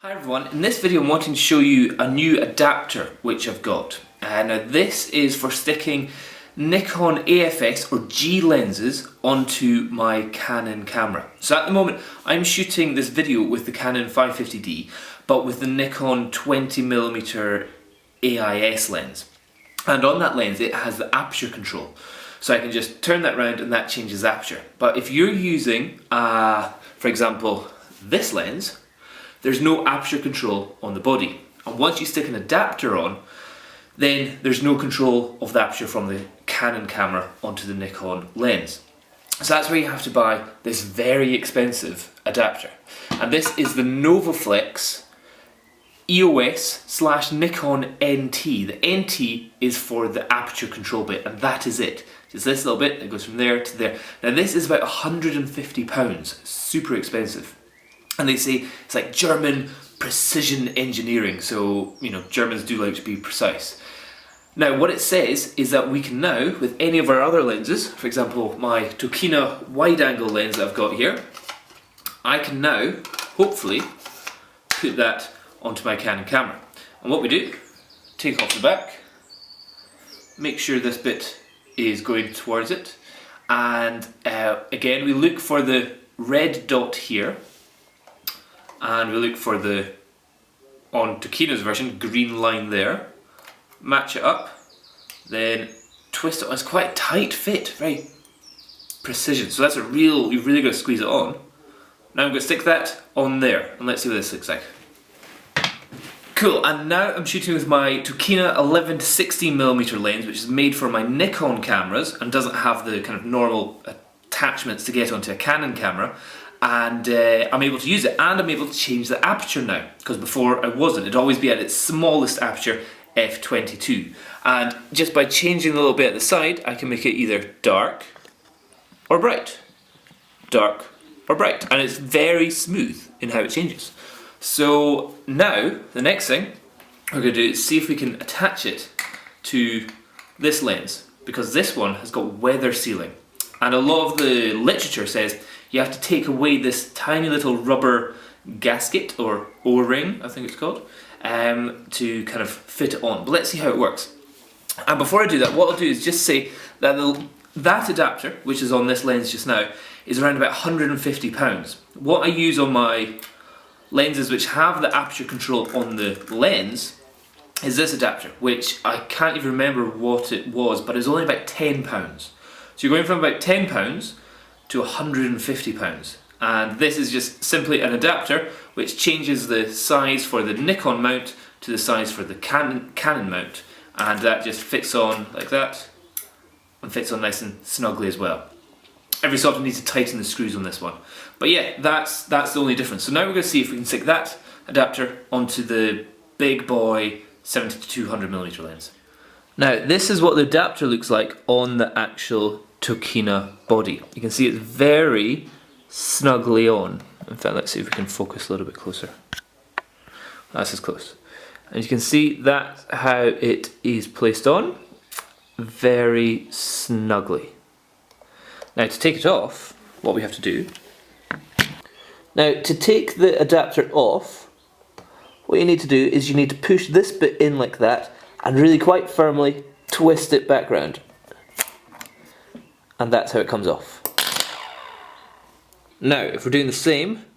Hi everyone, in this video I'm wanting to show you a new adapter which I've got. Now this is for sticking Nikon AFS or G lenses onto my Canon camera. So at the moment I'm shooting this video with the Canon 550D but with the Nikon 20mm AIS lens. And on that lens it has the aperture control. So I can just turn that round and that changes aperture. But if you're using, for example, this lens, there's no aperture control on the body. And once you stick an adapter on, then there's no control of the aperture from the Canon camera onto the Nikon lens. So that's where you have to buy this very expensive adapter. And this is the Novoflex EOS/Nikon NT. The NT is for the aperture control bit, and that is it. Just this little bit that goes from there to there. Now this is about £150, super expensive. And they say it's like German precision engineering, so you know Germans do like to be precise. Now what it says is that we can now, with any of our other lenses, for example my Tokina wide angle lens that I've got here, I can now hopefully put that onto my Canon camera. And what we do, take off the back, make sure this bit is going towards it, and again we look for the red dot here, and we look for the, on Tokina's version, green line there, match it up, then twist it. It's quite a tight fit, very precision, so that's a real, you've really got to squeeze it on. Now I'm going to stick that on there and let's see what this looks like. Cool, and now I'm shooting with my Tokina 11-16mm lens, which is made for my Nikon cameras and doesn't have the kind of normal attachments to get onto a Canon camera. And I'm able to use it, and I'm able to change the aperture now, because before I wasn't. It'd always be at its smallest aperture, f22. And just by changing a little bit at the side, I can make it either dark or bright. Dark or bright. And it's very smooth in how it changes. So now, the next thing we're going to do is see if we can attach it to this lens, because this one has got weather sealing. And a lot of the literature says you have to take away this tiny little rubber gasket, or O-ring I think it's called, to kind of fit it on. But let's see how it works. And before I do that, what I'll do is just say that that adapter, which is on this lens just now, is around about £150. What I use on my lenses which have the aperture control on the lens is this adapter, which I can't even remember what it was, but it's only about £10. So you're going from about £10 to £150, and this is just simply an adapter which changes the size for the Nikon mount to the size for the Canon mount, and that just fits on like that and fits on nice and snugly as well. Every so often you need to tighten the screws on this one, but yeah, that's the only difference. So now we're going to see if we can stick that adapter onto the big boy 70-200mm lens. Now this is what the adapter looks like on the actual Tokina body. You can see it's very snugly on. In fact, let's see if we can focus a little bit closer. That's as close. And you can see that's how it is placed on, very snugly. Now to take it off, what we have to do, now to take the adapter off, what you need to do is you need to push this bit in like that and really quite firmly twist it back round. And that's how it comes off. Now, if we're doing the same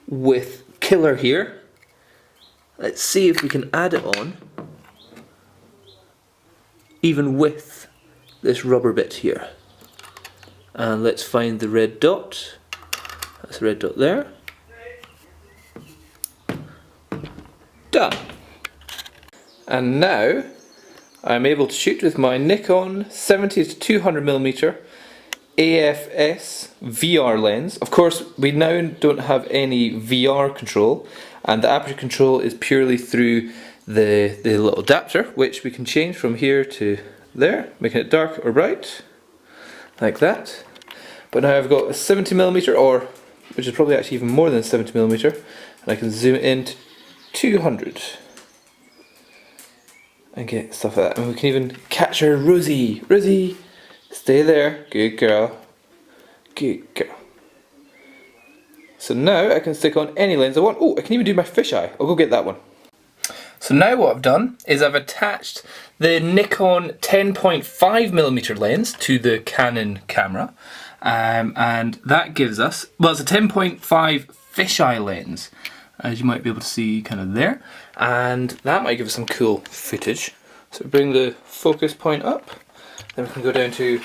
with Killer here, let's see if we can add it on, even with this rubber bit here. And let's find the red dot. That's the red dot there. Done. And now I'm able to shoot with my Nikon 70-200mm AFS VR lens. Of course, we now don't have any VR control, and the aperture control is purely through the little adapter, which we can change from here to there, making it dark or bright, like that. But now I've got a 70mm, or which is probably actually even more than 70mm, and I can zoom it in to 200. And get stuff like that. And we can even capture Rosie. Rosie, stay there. Good girl. Good girl. So now I can stick on any lens I want. Oh, I can even do my fisheye. I'll go get that one. So now what I've done is I've attached the Nikon 10.5mm lens to the Canon camera, and that gives us, well, it's a 10.5 fisheye lens, as you might be able to see kind of there, and that might give us some cool footage. So bring the focus point up, then we can go down to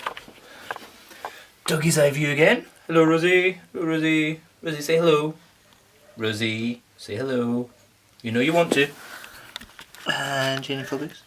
Dougie's eye view again. Hello Rosie, hello Rosie, Rosie say hello. Rosie, say hello. You know you want to. And Jenny focus.